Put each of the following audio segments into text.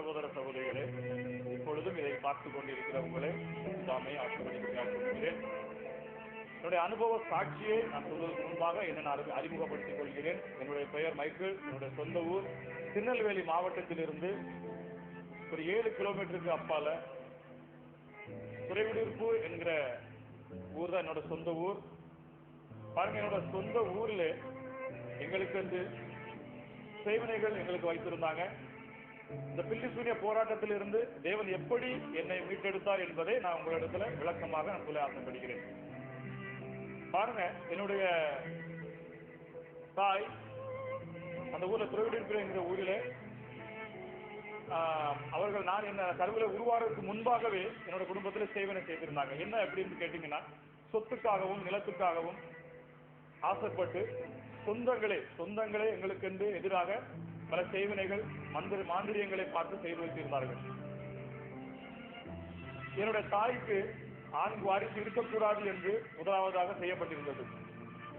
சகோதர சகோதரிகளே, இப்பொழுதும் இதை பார்த்துக் கொண்டிருக்கிற உங்களை தாமே ஆசீர்வதிக்கிறேன். என்னுடைய அனுபவ சாட்சியை நான் சொல்வதற்கு முன்பாக என்ன நான் அறிமுகப்படுத்திக் கொள்கிறேன். என்னுடைய பெயர் மைக்கேல். என்னுடைய சொந்த ஊர் திருநெல்வேலி மாவட்டத்திலிருந்து ஒரு 7 கிலோமீட்டருக்கு அப்பால துறைவிடுப்பு என்கிற ஊர் தான் என்னோட சொந்த ஊர். பாருங்க, என்னோட சொந்த ஊர்ல எங்களுக்கு வந்து சேவனைகள் எங்களுக்கு வைத்திருந்தாங்க. இந்த பில்லி சூனிய போராட்டத்திலிருந்து தேவன் எப்படி என்னை மீட்டெடுத்தார் என்பதை நான் உங்களிடத்துல விளக்கமாக நான் சொல்ல ஆசைப்படுகிறேன். பாருங்க, என்னுடைய தாய் அந்த ஊர்ல துறைவிடுப்பு என்கிற ஊரில் அவர்கள் நான் என்ன கருவில உருவாகிறதுக்கு முன்பாகவே என்னோட குடும்பத்தில் சேவனை செய்திருந்தாங்க. என்ன எப்படின்னு கேட்டீங்கன்னா, சொத்துக்காகவும் நிலத்துக்காகவும் ஆசைப்பட்டு சொந்தங்களே எங்களுக்கு எதிராக பல சேவனைகள் மாந்திரியங்களை பார்த்து செய்து வைத்திருந்தார்கள். என்னுடைய தாய்க்கு ஆண் வாரிசு இருக்கக்கூடாது என்று முதலாவதாக செய்யப்பட்டிருந்தது.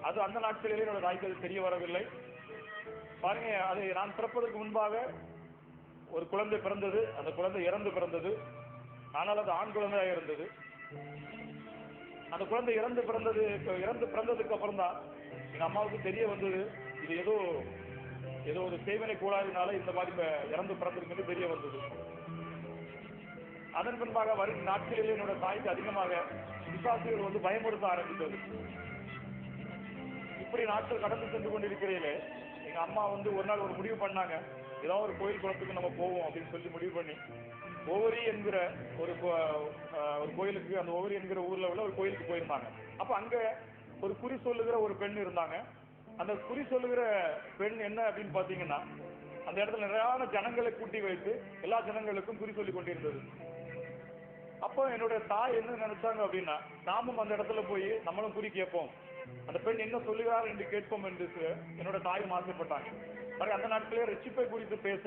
அது அந்த நாட்களிலே என்னோட தாய்க்கு அது தெரிய வரவில்லை. பாருங்க, அதை நான் பிறப்பதற்கு முன்பாக ஒரு குழந்தை பிறந்தது. அந்த குழந்தை இறந்து பிறந்தது. ஆனால் அது ஆண் குழந்தையாக இருந்தது. அந்த குழந்தை இறந்து பிறந்ததுக்கு அப்புறம் தான் எங்க அம்மாவுக்கு தெரிய வந்தது, இது ஏதோ ஒரு சேவனை கூடாதனால இந்த மாதிரி இறந்து பிறந்திருக்கு தெரிய வந்தது. அதன் பின்பாக வரும் நாட்களில் என்னோட தாய்க்கு அதிகமாக விசுவாசிகள் வந்து பயமுறுத்த ஆரம்பித்தது. இப்படி நாட்கள் கடந்து சென்று கொண்டிருக்கிறீர்களே, எங்க அம்மா வந்து ஒரு நாள் ஒரு முடிவு பண்ணாங்க, ஏதாவது ஒரு கோயில் குளத்துக்கு நம்ம போவோம் அப்படின்னு சொல்லி முடிவு பண்ணி ஓவரி என்கிற ஒரு கோயிலுக்கு, அந்த ஓவரி என்கிற ஊர்ல உள்ள ஒரு கோயிலுக்கு போயிருந்தாங்க. அப்ப அங்க ஒரு குறி சொல்லுகிற ஒரு பெண் இருந்தாங்க. அந்த குறி சொல்லுகிற பெண் என்ன அப்படின்னு பாத்தீங்கன்னா, அந்த இடத்துல நிறைய ஜனங்களை கூட்டி வைத்து எல்லா ஜனங்களுக்கும் குறி சொல்லி கொண்டிருந்தது. அப்போ என்னுடைய தாய் என்ன நினைச்சாங்க அப்படின்னா, நாமும் அந்த இடத்துல போய் நம்மளும் குறி கேட்போம், அந்த பெண் என்ன சொல்லுகிறார் என்று கேட்போம் என்று என்னோட தாயும் ஆசைப்பட்டாங்க. அந்த நாட்களே ரட்சிப்பை குறித்து பேச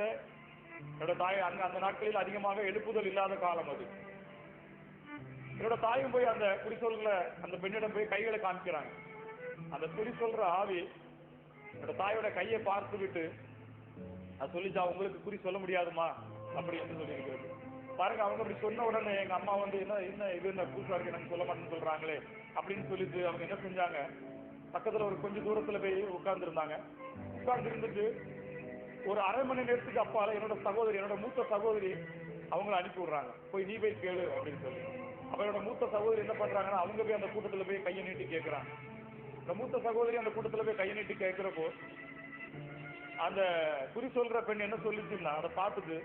என்னோட தாய் அந்த நாட்களில் அதிகமாக எழுப்புதல் இல்லாத காலம் அது. என்னோட தாயும் போய் அந்த குறி சொல்ற அந்த பெண்ணிடம் போய் கைகளை காமிக்கிறாங்க. அந்த குறி சொல்ற ஆவி என்னோட தாயோட கையை பார்த்து விட்டு அது சொல்லிச்சா, உங்களுக்கு குறி சொல்ல முடியாதுமா அப்படி என்று சொல்லி இருக்கிறது. பாருங்க, அவங்க அப்படி சொன்ன உடனே எங்க அம்மா வந்து என்ன இது என்ன புதுசா இருக்கு, எனக்கு சொல்ல மாட்டேன்னு சொல்றாங்களே அப்படின்னு சொல்லிட்டு அவங்க என்ன செஞ்சாங்க, பக்கத்துல ஒரு கொஞ்சம் தூரத்துல போய் உட்கார்ந்து இருந்துட்டு ஒரு அரை மணி நேரத்துக்கு அப்பால என்னோட மூத்த சகோதரி அவங்களை அனுப்பி விடுறாங்க, போய் நீ போய் கேளு அப்படின்னு சொல்லி. அப்ப என்னோட மூத்த சகோதரி என்ன பண்றாங்கன்னா, அவங்க போய் அந்த கூட்டத்துல போய் கையை நீட்டி கேட்கிறாங்க. இந்த மூத்த சகோதரி அந்த கூட்டத்துல போய் கையை நீட்டி கேட்கிறப்போ அந்த குறி சொல்ற பெண் என்ன சொல்லிச்சுன்னா, அதை பார்த்துட்டு,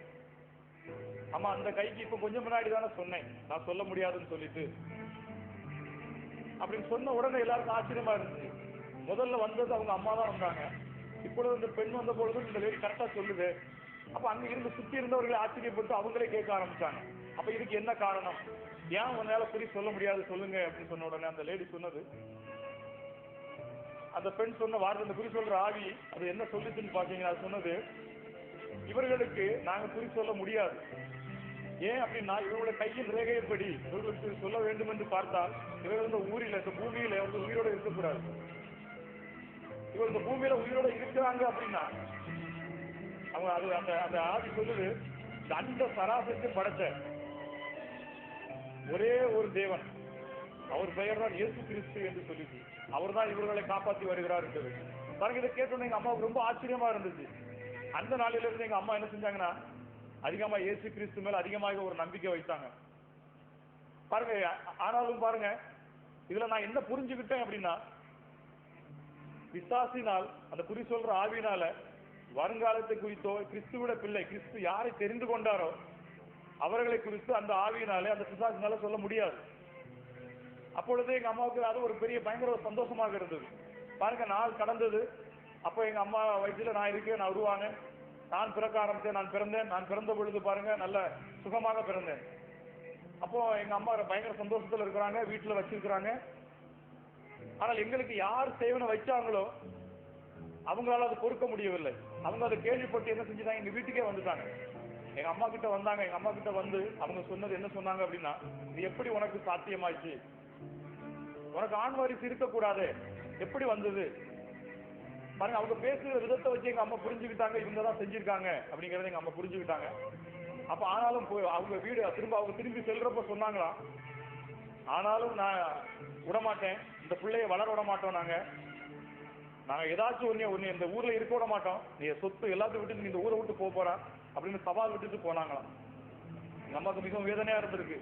ஆமா அந்த கைக்கு இப்ப கொஞ்சம் முன்னாடி தானே சொன்னேன் நான் சொல்ல முடியாதுன்னு சொல்லிட்டு அப்படின்னு சொன்ன உடனே எல்லாருக்கும் ஆச்சரியமா இருந்துச்சு. முதல்ல வந்தது அவங்க அம்மா தான் வந்தாங்க. இப்பொழுது இந்த பெண் வந்த பொழுது இந்த லேடி கரெக்டா சொல்லுது. அப்ப அங்க இருந்து சுத்தி இருந்தவர்களை ஆச்சரியப்பட்டு அவங்களே கேட்க ஆரம்பிச்சாங்க, அப்ப இதுக்கு என்ன காரணம், ஏன் உன்னால குறி சொல்ல முடியாது சொல்லுங்க அப்படின்னு சொன்ன உடனே அந்த லேடி சொன்னது, அந்த பெண் சொன்ன வார்த்தை, அந்த குறி சொல்ற ஆவி அது என்ன சொல்லிச்சுன்னு பாத்தீங்கன்னா, அது சொன்னது, இவர்களுக்கு நாங்க குறி சொல்ல முடியாது. ஏன் அப்படின்னா, இவர்களுடைய கையில் ரேகையப்படி இவர்களுக்கு சொல்ல வேண்டும் என்று பார்த்தால் இவர்கள் இந்த ஊரில் இந்த பூமியில வந்து உயிரோட இருக்கக்கூடாது. இவர் இந்த பூமியில உயிரோட இருக்கிறாங்க அப்படின்னா அவங்க அது அந்த ஆவி சொல்லுது, இந்த அண்ட சராசரிக்கு படைச்ச ஒரே ஒரு தேவன், அவர் பெயர் தான் இயேசு கிறிஸ்து என்று சொல்லிட்டு அவர் தான் இவர்களை காப்பாற்றி வருகிறார் என்றது. பாருங்க, இதை கேட்டோன்னு எங்க அம்மாவுக்கு ரொம்ப ஆச்சரியமா இருந்துச்சு. அந்த நாளிலிருந்து எங்க அம்மா என்ன செஞ்சாங்கன்னா, அதிகமா இயேசு கிறிஸ்து மேல அதிகமாக ஒரு நம்பிக்கை வைத்தாங்க. பாருங்க, ஆனாலும் பாருங்க, இதுல நான் என்ன புரிஞ்சுக்கிட்டேன் அப்படின்னா, பிசாசினால் அந்த குறி சொல்ற ஆவியினால வருங்காலத்தை குறித்தோ கிறிஸ்துவோட பிள்ளை கிறிஸ்து யாரை தெரிந்து கொண்டாரோ அவர்களை குறித்து அந்த ஆவியினாலே அந்த பிசாசினால சொல்ல முடியாது. அப்பொழுது எங்க அம்மாவுக்கு அது ஒரு பெரிய பயங்கர சந்தோஷமாக இருந்தது. பாருங்க, நாள் கடந்தது. அப்போ எங்க அம்மா வயிற்றுல நான் இருக்கேன், நான் உருவானேன், நான் பிறக்க ஆரம்பித்தேன், நான் பிறந்த பொழுது பாருங்க நல்ல சுகமாக பிறந்தேன். அப்போ எங்க அம்மா பயங்கர சந்தோஷத்துல இருக்கிறாங்க, வீட்டுல வச்சிருக்கிறாங்க. ஆனால் எங்களுக்கு யார் சேவனை வச்சாங்களோ அவங்களால அது பொறுக்க முடியவில்லை. அவங்க அதை கேள்விப்பட்டு என்ன செஞ்சுட்டாங்க, எங்க வீட்டுக்கே வந்துட்டாங்க. எங்க அம்மா கிட்ட வந்தாங்க. எங்க அம்மா கிட்ட வந்து அவங்க சொன்னது என்ன சொன்னாங்க அப்படின்னா, இது எப்படி உனக்கு சாத்தியமாச்சு, உனக்கு ஆண் வாரிசு இருக்கக்கூடாது, எப்படி வந்தது பாருங்க. அவங்க பேசுகிற விதத்தை வச்சு எங்க அம்மா புரிஞ்சுக்கிட்டாங்க, இவங்க தான் செஞ்சிருக்காங்க அப்படிங்கறத எங்க அம்மா புரிஞ்சுக்கிட்டாங்க. அப்ப ஆனாலும் அவங்க வீடு அவங்க திரும்பி செல்றப்ப சொன்னாங்களாம், ஆனாலும் நான் விடமாட்டேன், இந்த பிள்ளைய வளர விட மாட்டோம், நாங்க ஏதாச்சும் ஒண்ணு இந்த ஊர்ல இருக்க விட மாட்டோம், நீ சொத்து எல்லாத்தையும் விட்டு நீ இந்த ஊரை விட்டு போறா அப்படின்னு சவால் விட்டுட்டு போனாங்களாம். எங்க அம்மாவுக்கு மிகவும் வேதனையா இருந்திருக்கு.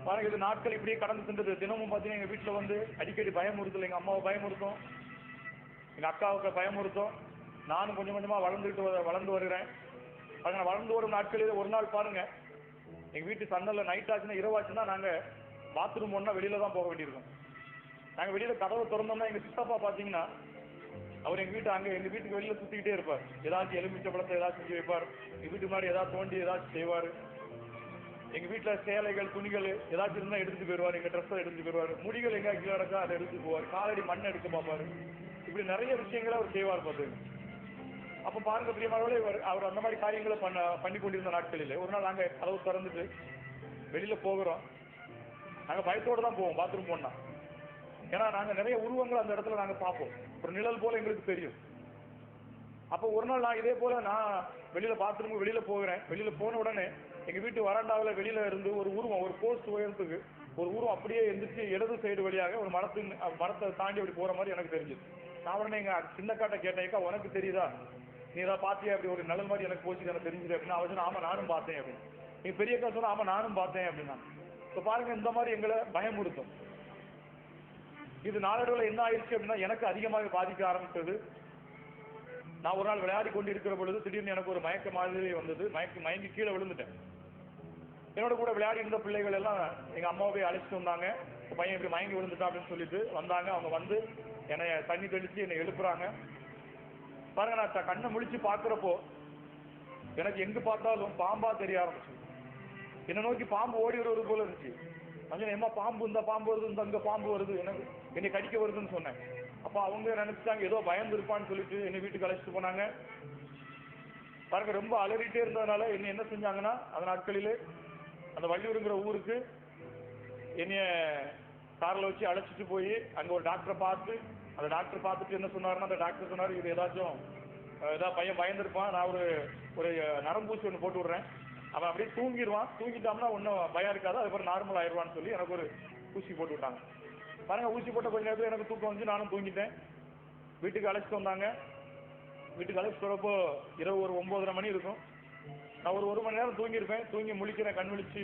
பாருங்க, இது நாட்கள் இப்படியே கடந்து சென்றது. தினமும் பாத்தீங்கன்னா எங்க வீட்டுல வந்து அடிக்கடி பயமுறுத்தல், எங்க அம்மாவை பயமுறுத்தும், எங்க அக்காவுக்கு பயமுறுத்தும். நானும் கொஞ்சம் கொஞ்சமா வளர்ந்து வருகிறேன். வளர்ந்து வரும் நாட்களில் ஒரு நாள் பாருங்க, எங்க வீட்டு சன்னல்ல நைட் ஆச்சுன்னா இரவாச்சுன்னா நாங்க பாத்ரூம் ஒன்னா வெளியில தான் போக வேண்டியிருக்கும். நாங்க வெளியில கதவை திறந்தோம்னா எங்க சித்தப்பா பாத்தீங்கன்னா அவர் எங்க வீட்டுக்கு வெளியில சுத்திக்கிட்டே இருப்பார். ஏதாச்சும் எலுமிச்சை பழத்தை ஏதாச்சும் செஞ்சு வைப்பார், எங்க வீட்டு முன்னாடி ஏதாவது தோண்டி ஏதாச்சும் செய்வாரு. எங்க வீட்டுல சேலைகள் துணிகள் ஏதாச்சும் இருந்தா எடுத்துட்டு போயிருவாரு, எங்க ட்ரெஸ்ஸை எடுத்துட்டு போயிருவாரு. முடிகள் எங்க கீழே இருக்கா அதை எடுத்துட்டு போவார், காலடி மண்ணை எடுக்க பார்ப்பாரு. இப்படி நிறைய விஷயங்களை அவர் செய்வார் பார்த்து. அப்ப பாருங்க பிரியமானவர்களே, அவர் அந்த மாதிரி காரியங்களை பண்ணி கொண்டிருந்த நாட்களில் ஒரு நாள் நாங்க கதவு திறந்துட்டு வெளியில போகிறோம். நாங்க பயத்தோடு தான் போவோம் பாத்ரூம் போனா. ஏன்னா நாங்க நிறைய உருவங்கள் அந்த இடத்துல நாங்க பார்ப்போம், ஒரு நிழல் போல எங்களுக்கு தெரியும். அப்ப ஒரு நாள் நான் இதே போல நான் வெளியில பாத்ரூமுக்கு வெளியில போகிறேன். வெளியில போன உடனே எங்க வீட்டு வராண்டாவில் வெளியில இருந்து ஒரு உருவம், ஒரு போஸ்ட் உயரத்துக்கு ஒரு உருவம் அப்படியே எந்திரிச்சு இடது சைடு வழியாக ஒரு மரத்தை தாண்டி அப்படி போற மாதிரி எனக்கு தெரிஞ்சது. நான் உடனே எங்க சின்னக்காட்ட கேட்டேன், உனக்கு தெரியுதா, நீ ஏதாவது பாத்தியா, அப்படி ஒரு நல்ல மாதிரி எனக்கு போச்சு எனக்கு தெரிஞ்சது அப்படின்னா. அவர் சொன்னா, ஆமா நானும் பார்த்தேன் அப்படின்னு. நீ பெரியக்கா சொன்னா, ஆமா நானும் பார்த்தேன் அப்படின்னா. இப்ப பாருங்க, இந்த மாதிரி எங்களை பயமுறுத்தும். இது நாளடைவில் என்ன ஆயிடுச்சு அப்படின்னா எனக்கு அதிகமாக பாதிக்க ஆரம்பித்தது. நான் ஒரு நாள் விளையாடி கொண்டு இருக்கிற பொழுது திடீர்னு எனக்கு ஒரு மயக்க மாதிரி வந்தது. மயங்கி கீழே விழுந்துட்டேன். என்னோட கூட விளையாடி இருந்த பிள்ளைகள் எல்லாம் எங்க அம்மாவை அழைச்சிட்டு வந்தாங்க. பையன் இப்படி மயங்கி விழுந்துட்டா அப்படின்னு சொல்லிட்டு வந்தாங்க. அவங்க வந்து என்னை தண்ணி தெளிச்சு என்னை எழுப்புறாங்க. பாருங்க, நான் கண்ணை முழிச்சு பாக்குறப்போ எனக்கு எங்க பார்த்தாலும் பாம்பா தெரிய ஆரம்பிச்சு. என்னை நோக்கி பாம்பு ஓடி வருவது போல இருந்துச்சு. ஏமா பாம்பு, இந்த பாம்பு வருது, இந்த அங்க பாம்பு வருது, என்னை கடிக்க வருதுன்னு சொன்னேன். அப்ப அவங்க நினைச்சிட்டாங்க ஏதோ பயந்து இருப்பான்னு சொல்லிட்டு என்னை வீட்டுக்கு அழைச்சிட்டு போனாங்க. பாருங்க, ரொம்ப அலறிட்டே இருந்ததுனால என்ன என்ன செஞ்சாங்கன்னா அந்த நாட்களிலே அந்த வள்ளியூருங்கிற ஊருக்கு என்னைய காரில் வச்சு அழைச்சிட்டு போய் அங்க ஒரு டாக்டரை பார்த்து, அந்த டாக்டர் பார்த்துட்டு என்ன சொன்னாருன்னா, அந்த டாக்டர் சொன்னாரு, இது ஏதாவது பையன் பயந்துருப்பான், நான் ஒரு நரம்பூசி ஒன்று போட்டு விடுறேன், அவன் அப்படியே தூங்கிடுவான், தூங்கிட்டான்னா ஒன்றும் பயம் இருக்காது, அதுக்கப்புறம் நார்மல் ஆயிடுவான்னு சொல்லி எனக்கு ஒரு ஊசி போட்டு விட்டாங்க. பாருங்க, ஊசி போட்ட கொஞ்ச நேரத்தில் எனக்கு தூக்கம் வந்து நானும் தூங்கிட்டேன். வீட்டுக்கு அழைச்சிட்டு வந்தாங்க. வீட்டுக்கு அழைச்சிட்டு வரப்போ இரவு ஒரு 9:30 மணி இருக்கும். நான் ஒரு மணி நேரம் தூங்கியிருப்பேன். தூங்கி முழிக்கிறேன், கண் விழிச்சு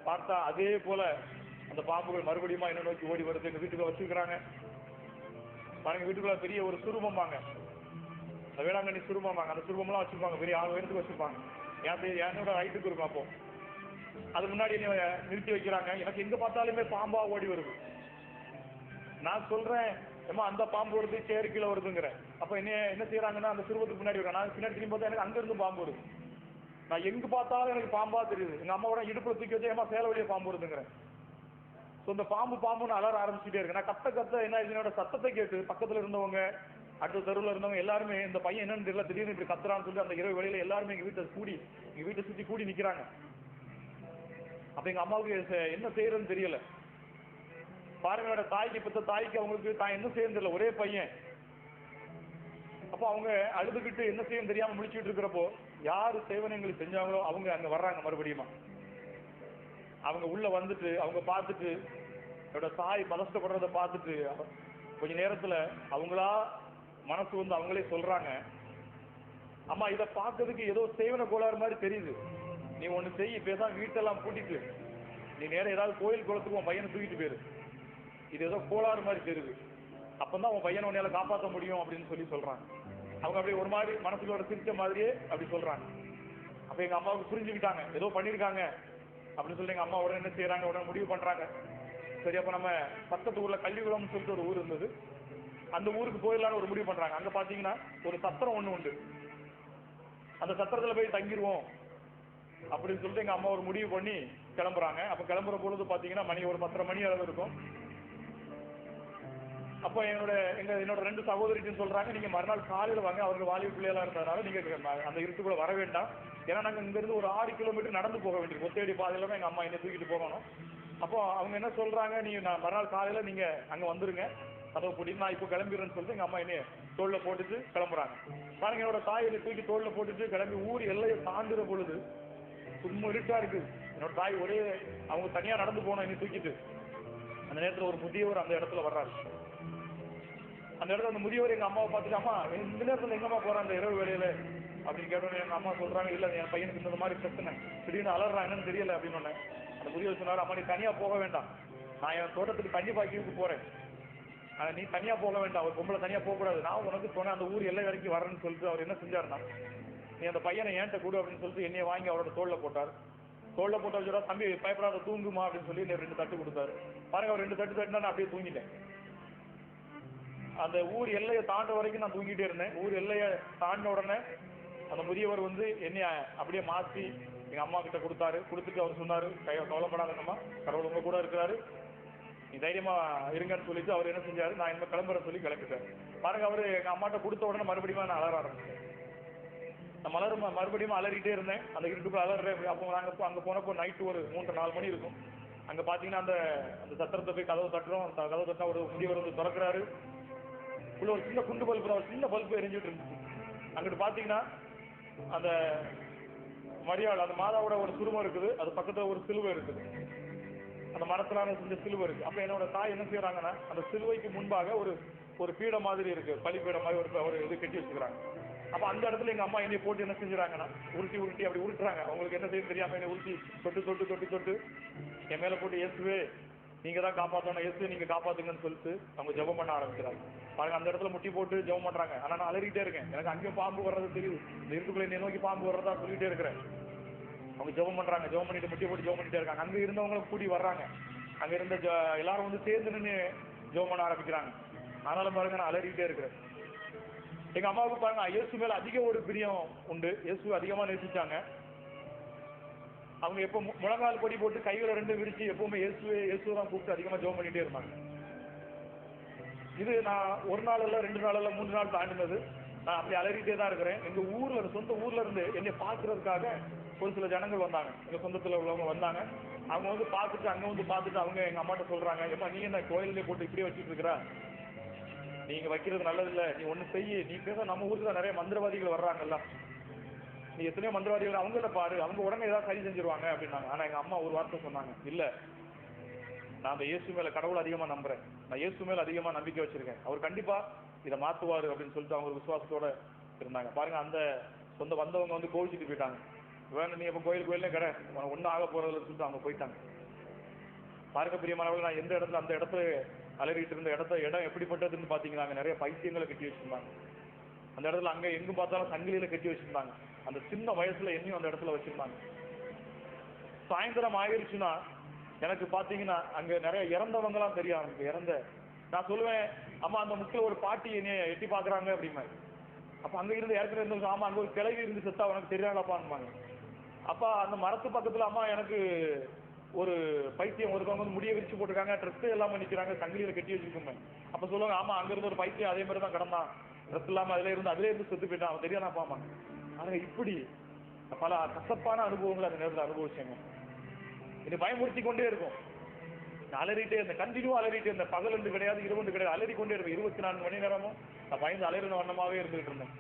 பார்த்தா அதே போல அந்த பாம்புகள் மறுபடியும் என்ன நோக்கி ஓடி வருது. எங்க வீட்டுக்குள்ள வச்சுக்கிறாங்க. பாருங்க, வீட்டுக்குள்ள பெரிய ஒரு சுரூபம்பாங்க, அந்த வேளாங்கண்ணி சுரூபம்பாங்க, அந்த சுரூபம்லாம் வச்சிருப்பாங்க, பெரிய 6 உயரத்துக்கு வச்சிருப்பாங்க. என்னோட ஹைட்டுக்கு இருக்கும். அப்போ அது முன்னாடி என்ன நிறுத்தி வைக்கிறாங்க. எனக்கு எங்க பார்த்தாலுமே பாம்பா ஓடி வருது. நான் சொல்றேன், ஏமா அந்த பாம்பு வருது, சேரு கீழே வருதுங்கிறேன். அப்ப என்ன செய்யறாங்கன்னா அந்த சுரூபத்துக்கு முன்னாடி வரேன். நான் பின்னாடி திரும்பி பார்த்தா எனக்கு அங்க இருந்து பாம்பு வருது. நான் எங்க பார்த்தாலும் எனக்கு பாம்பா தெரியுது. எங்க அம்மாவோட இடுப்புல தூக்கி வச்சு ஏமா சேலை வழியா பாம்பு வருதுங்கிறேன். இந்த பாம்புன்னு அலற ஆரம்பிச்சுட்டே இருக்கு. நான் கத்த என்ன என்னோட சத்தத்தை கேட்டு பக்கத்துல இருந்தவங்க, அடுத்த தெருவில் இருந்தவங்க எல்லாருமே இந்த பையன் என்னன்னு தெரியல திடீர்னு இப்படி கத்துறான்னு சொல்லி அந்த இரவு வேளையில எல்லாருமே எங்க வீட்டை சுத்தி கூடி நிக்கிறாங்க. அப்ப எங்க அம்மாவுக்கு என்ன செய்யறதுன்னு தெரியல. பாருங்களோட தாய்க்கு பெற்ற தாய்க்கு அவங்களுக்கு தான் என்ன செய்யணும் தெரியல, ஒரே பையன். அப்போ அவங்க அழுதுகிட்டு என்ன செய்யணும் தெரியாம முடிச்சுட்டு இருக்கிறப்போ யாரு சேவனைங்களுக்கு செஞ்சாங்களோ அவங்க அங்க வர்றாங்க. மறுபடியும் அவங்க உள்ள வந்துட்டு அவங்க பார்த்துட்டு என்னோட தாய் பதஷ்டப்படுறத பார்த்துட்டு கொஞ்ச நேரத்துல அவங்களா மனசு வந்து அவங்களே சொல்றாங்க, அம்மா இதை பார்க்கறதுக்கு ஏதோ சேவன கோளாறு மாதிரி தெரியுது, நீ ஒண்ணு செய்ய, இப்பதான் வீட்டெல்லாம் கூட்டிட்டு நீ நேரம் ஏதாவது கோயில் குளத்துக்கு உன் பையனை தூக்கிட்டு போயிரு, இது ஏதோ கோளாறு மாதிரி தெரியுது, அப்பதான் உன் பையனை உன்னையால காப்பாற்ற முடியும் அப்படின்னு சொல்றாங்க. அவங்க அப்படியே ஒரு மாதிரி மனசுலோட சிரிச்ச மாதிரியே அப்படி சொல்றாங்க. அப்ப எங்க அம்மாவுக்கு புரிஞ்சுக்கிட்டாங்க ஏதோ பண்ணிருக்காங்க அப்படின்னு சொல்லி எங்க அம்மா உடனே என்ன செய்யறாங்க, உடனே முடிவு பண்றாங்க. சரி, அப்ப நம்ம பக்கத்து ஊர்ல கள்ளிக்குளம்னு சொல்லிட்டு ஒரு ஊர் இருந்தது, அந்த ஊருக்கு போயிடலான்னு ஒரு முடிவு பண்றாங்க. அங்க பாத்தீங்கன்னா ஒரு சத்திரம் ஒண்ணு உண்டு, அந்த சத்திரத்துல போய் தங்கிடுவோம் அப்படின்னு சொல்லிட்டு எங்க அம்மா ஒரு முடிவு பண்ணி கிளம்புறாங்க. அப்ப கிளம்புற பொழுது பாத்தீங்கன்னா மணி ஒரு 10:30 மணி அளவு இருக்கும். அப்போ என்னோட 2 சகோதரின்னு சொல்றாங்க, நீங்க மறுநாள் காலையில வாங்க, அவர்கள் வாலிப பிள்ளைகளா இருந்ததுனால நீங்க அந்த இருட்டுக்குள்ள வர வேண்டாம், ஏன்னா நாங்க இங்க இருந்து ஒரு 6 கிலோமீட்டர் நடந்து போக வேண்டியது, ஒத்தேடி பாதையில எங்க அம்மா என்ன தூக்கிட்டு போகணும். அப்போ அவங்க என்ன சொல்றாங்க, நான் மறுநாள் காலையில நீங்க அங்க வந்துருங்க, கதவை போட்டு நான் இப்போ கிளம்பிடுறேன்னு சொல்லிட்டு எங்க அம்மா என்னைய தோல்ல போட்டுட்டு கிளம்புறாங்க. பாருங்க, என்னோட தாய் என்னை தூக்கி தோல்ல போட்டுட்டு கிளம்பி ஊர் எல்லையை தாண்டுற பொழுது சும்மா இருட்டா இருக்கு. என்னோட தாய் ஒரே அவங்க தனியா நடந்து போனோம் என்னை தூக்கிட்டு. அந்த நேரத்துல ஒரு முதியவர் அந்த இடத்துல வர்றாரு. அந்த இடத்துல அந்த முதியவர் எங்க அம்மாவை பார்த்துட்டு, அம்மா இந்த நேரத்துல எங்கம்மா போறான் அந்த இரவு வேலையில அப்படின்னு கேட்டோன்னு எங்க அம்மா சொல்றாங்க, இல்ல என் பையனுக்கு இந்த மாதிரி பிரச்சனை, திடீர்னு அலறான், என்னன்னு தெரியல அப்படின்னு. அந்த முதியவர் சொன்னாரு, அம்மா நீ தனியா போக வேண்டாம், நான் என் தோட்டத்துக்கு தண்ணி பாய்க்கிறதுக்கு போறேன், நீ தனியா போக வேண்டாம், ஒரு பொம்பளை தனியா போக கூடாது, நான் உனக்கு சொன்னேன் அந்த ஊர் எல்லை வரைக்கும் வரேன்னு சொல்லிட்டு அவர் என்ன செஞ்சாருன்னா, நீ அந்த பையனை ஏன்ட்ட கூடு அப்படின்னு சொல்லிட்டு என்னைய வாங்கி அவரோட தோல்ல போட்டார். தோல்ல போட்ட சொல்றா, தம்பி பயப்படாத தூங்குமா அப்படின்னு சொல்லி 2 தட்டு கொடுத்தாரு. பாருங்க, அவர் 2 தட்டு தட்டுனா நான் அப்படியே தூங்கிட்டேன். அந்த ஊர் எல்லையை தாண்ட வரைக்கும் நான் தூங்கிட்டே இருந்தேன். ஊர் எல்லையை தாண்டின உடனே அந்த முதியவர் வந்து என்னைய அப்படியே மாற்றி எங்க அம்மா கிட்ட கொடுத்தாரு. கொடுத்துட்டு அவர் சொன்னாரு, கவலைப்படாதங்கம்மா, கடவுள் உங்க கூட இருக்கிறாரு, நீ தைரியமா இருங்கன்னு சொல்லிட்டு அவர் என்ன செஞ்சாரு, நான் இனிமே கிளம்புற சொல்லி கிளம்பிட்டாரு. பாருங்க, அவரு எங்க அம்மாட்ட கொடுத்த உடனே மறுபடியும் நான் அலற ஆரம்பிச்சேன். நான் மறுபடியும் அலறிட்டே இருந்தேன். அந்த இருட்டுக்குள்ள அலறேன். அப்போ நாங்க அங்க போனப்போ நைட்டு ஒரு 3-4 மணி இருக்கும். அங்க பாத்தீங்கன்னா அந்த அந்த சத்திரத்தை போய் கதவை தட்டுறோம். கதவை தட்டினா ஒரு முதியவர் வந்து திறக்கிறாரு. உள்ள ஒரு சின்ன குண்டு பல்பு, ஒரு சின்ன பல்பு எரிஞ்சுட்டு இருந்துச்சு. அங்கிட்டு பாத்தீங்கன்னா அந்த மரியாள், அந்த மாதாவோட ஒரு சுருமம் இருக்குது, அது பக்கத்துல ஒரு சிலுவை இருக்குது, அந்த மரத்திலான செஞ்ச சிலுவை இருக்கு. அப்ப என்னோட தாய் என்ன செய்யறாங்கன்னா, அந்த சிலுவைக்கு முன்பாக ஒரு பீடம் மாதிரி இருக்கு, பலிப்பீடம் மாதிரி ஒரு இது கட்டி வச்சுக்கிறாங்க. அப்ப அந்த இடத்துல எங்க அம்மா என்னை போட்டு என்ன செஞ்சுறாங்கன்னா, உருட்டி அப்படி உருட்டுறாங்க. அவங்களுக்கு என்ன செய்ய தெரியாம என்னை உருட்டி தொட்டு என் மேல போட்டு, இயேசுவே நீங்க தான் காப்பாற்றணும், இயேசுவே நீங்க காப்பாத்துங்கன்னு சொல்லிட்டு அவங்க ஜெபம் பண்ண ஆரம்பிக்கிறாங்க. பாருங்க, அந்த இடத்துல முட்டி போட்டு ஜெபம் பண்றாங்க. ஆனா நான் அலறிட்டே இருக்கேன். எனக்கு அங்கேயும் பாம்பு வர்றது தெரியுது, இந்த இருட்டுக்குள்ள என்னை நோக்கி பாம்பு வர்றதா சொல்லிட்டே இருக்கிறேன். அவங்க ஜெபம் பண்றாங்க, ஜெபம் பண்ணிட்டு முட்டி போட்டு ஜெபம் பண்ணிட்டே இருக்காங்க. அங்க இருந்தவங்களும் கூடி வர்றாங்க. அங்க இருந்த எல்லாரும் வந்து சேர்ந்து நின்று ஜெபம் பண்ண ஆரம்பிக்கிறாங்க. ஆனாலும் பாருங்க, நான் அலறிட்டே இருக்கிறேன். எங்க அம்மாவுக்கு பாருங்க, இயேசு மேல அதிக ஒரு பிரியம் உண்டு. இயேசு அதிகமா நேசிச்சாங்க. அவங்க எப்ப முழங்கால் கொடி போட்டு கைகளை 2 விரிச்சு எப்பவுமே இயேசுவை தான் கூப்பிட்டு அதிகமா ஜெபம் பண்ணிட்டே இருந்தாங்க. இது நான் 1 நாள் இல்ல 2 நாள் இல்ல 3 நாள் தாண்டினது. நான் அப்படி அலறிட்டே தான் இருக்கிறேன். எங்க ஊர்ல சொந்த ஊர்ல இருந்து என்னை பார்க்கறதுக்காக ஒரு சில ஜனங்கள் வந்தாங்க. எங்க சொந்தத்துல உள்ளவங்க வந்தாங்க. அவங்க வந்து பார்த்துட்டு அங்க வந்து பார்த்துட்டு அவங்க எங்க அம்மாட்ட சொல்றாங்க, ஏமா நீ என்ன கோயிலே போட்டு இப்படியே வச்சுட்டு இருக்கிற, நீங்க வைக்கிறது நல்லது இல்ல, நீ ஒண்ணு செய்ய, நீ பேச நம்ம ஊருக்கு நிறைய மந்திரவாதிகள் வர்றாங்கல்ல, நீ எத்தனையோ மந்திரவாதிகள் அவங்கள பாரு, அவங்க உடனே ஏதாவது சரி செஞ்சிருவாங்க அப்படின்னாங்க. ஆனா எங்க அம்மா ஒரு வார்த்தை சொன்னாங்க, இல்ல நான் அந்த இயேசு மேல கடவுள் அதிகமா நம்புறேன், நான் இயேசு மேல அதிகமா நம்பிக்கை வச்சிருக்கேன், அவர் கண்டிப்பா இதை மாத்துவாரு அப்படின்னு சொல்லிட்டு அவங்க ஒரு விசுவாசத்தோட இருந்தாங்க. பாருங்க, அந்த சொந்த வந்தவங்க வந்து கோவிச்சுட்டு போயிட்டாங்க. வேணும் நீ எப்ப கோயிலே கடை ஒன்னும் ஆக போறதுல சொல்லிட்டு அவங்க போயிட்டாங்க. பாருங்க பிரியமானவர்கள், நான் எந்த இடத்துல அந்த இடத்துல அலறிட்டு இருந்த இடம் எப்படிப்பட்டதுன்னு பாத்தீங்கன்னா, அங்க நிறைய பைத்தியங்களை கட்டி வச்சிருந்தாங்க. அந்த இடத்துல அங்க எங்கும் பார்த்தாலும் சங்கிலியில கட்டி வச்சிருந்தாங்க. அந்த சின்ன வயசுல என்னையும் அந்த இடத்துல வச்சிருந்தாங்க. சாயந்தரம் ஆயிடுச்சுன்னா எனக்கு பாத்தீங்கன்னா அங்க நிறைய இறந்தவங்க எல்லாம் தெரியும். எனக்கு இறந்த நான் சொல்லுவேன், அம்மா அந்த முக்கிய ஒரு பாட்டி என்னைய எட்டி பாக்குறாங்க அப்படிமா. அப்ப அங்க இருந்து ஏற்கனவே இருந்தவங்க, ஆமா அங்க ஒரு கிளவி இருந்து செத்தா உனக்கு தெரியாங்கப்பாங்க. அப்ப அந்த மரத்து பக்கத்துல அம்மா எனக்கு ஒரு பைத்தியம் ஒருத்தவங்க வந்து முடிய விரிச்சு போட்டிருக்காங்க, ட்ரெஸ் எல்லாம் நிக்கிறாங்க, சங்கிலியில கட்டி வச்சிருக்கோங்க. அப்ப சொல்லுவாங்க, ஆமா அங்க இருந்து ஒரு பைத்தியம் அதே மாதிரி தான் கிடந்தான், ட்ரெஸ் இல்லாம அதிலே இருந்து செத்து போயிட்டான், அவன் தெரியாதா பாமா. ஆனா இப்படி பல கசப்பான அனுபவங்களை அந்த நேரத்தில் அனுபவிச்சேங்க. இது பயமுறுத்தி கொண்டே இருக்கும். நான் அலறிட்டே இருந்தேன், கண்டினியூ அலறிட்டே இருந்தேன். பகல் என்று கிடையாது, இரவு கிடையாது, அலறி கொண்டே இருப்பேன். 24 மணி நேரமும் நான் பயந்து அலறின வண்ணமாவே இருந்துகிட்டு இருந்தேன்.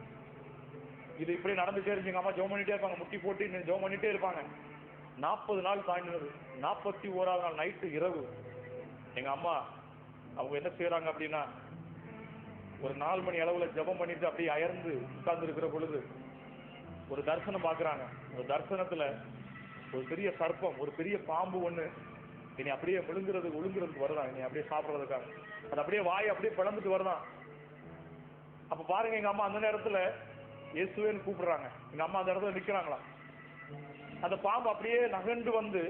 இது இப்படி நடந்துட்டே இருந்துச்சு. எங்க அம்மா ஜெபம் பண்ணிட்டே இருப்பாங்க, முட்டி போட்டு ஜெபம் பண்ணிட்டே இருப்பாங்க. 40 நாள் தாண்டினது. 41ஆவது நாள் நைட்டு இரவு எங்க அம்மா அவங்க என்ன செய்யறாங்க அப்படின்னா, ஒரு 4 மணி அளவுல ஜெபம் பண்ணிட்டு அப்படியே அயர்ந்து உட்கார்ந்து இருக்கிற பொழுது ஒரு தரிசனம் பாக்குறாங்க. ஒரு தரிசனத்துல ஒரு பெரிய சர்ப்பம், ஒரு பெரிய பாம்பு ஒண்ணு என்னை அப்படியே ஒழுங்குறதுக்கு வருதான், என்னை அப்படியே சாப்பிடுறதுக்காக. அது அப்படியே வாய் அப்படியே பிளந்துட்டு வருதான். அப்ப பாருங்க, எங்க அம்மா அந்த நேரத்துல இயேசுவேன்னு கூப்பிடுறாங்க. எங்க அம்மா அந்த இடத்துல நிக்கிறாங்களா. அந்த பாம்பு அப்படியே நகண்டு வந்து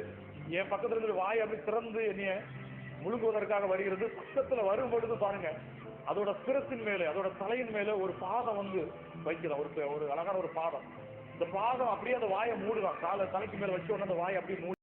என் பக்கத்துல இருந்து வாய் அப்படி திறந்து என்னைய முழுங்குவதற்காக வருகிறது. பக்கத்துல வரும் பொழுது பாருங்க, அதோட சிரத்தின் மேலே, அதோட தலையின் மேல ஒரு பாதம் வந்து வைக்கிறோம். ஒரு அழகான ஒரு பாதம். இந்த பாதம் அப்படியே அந்த வாயை மூடுதான். தலைக்கு மேல வச்சு உடனே அந்த வாயை அப்படியே மூடு.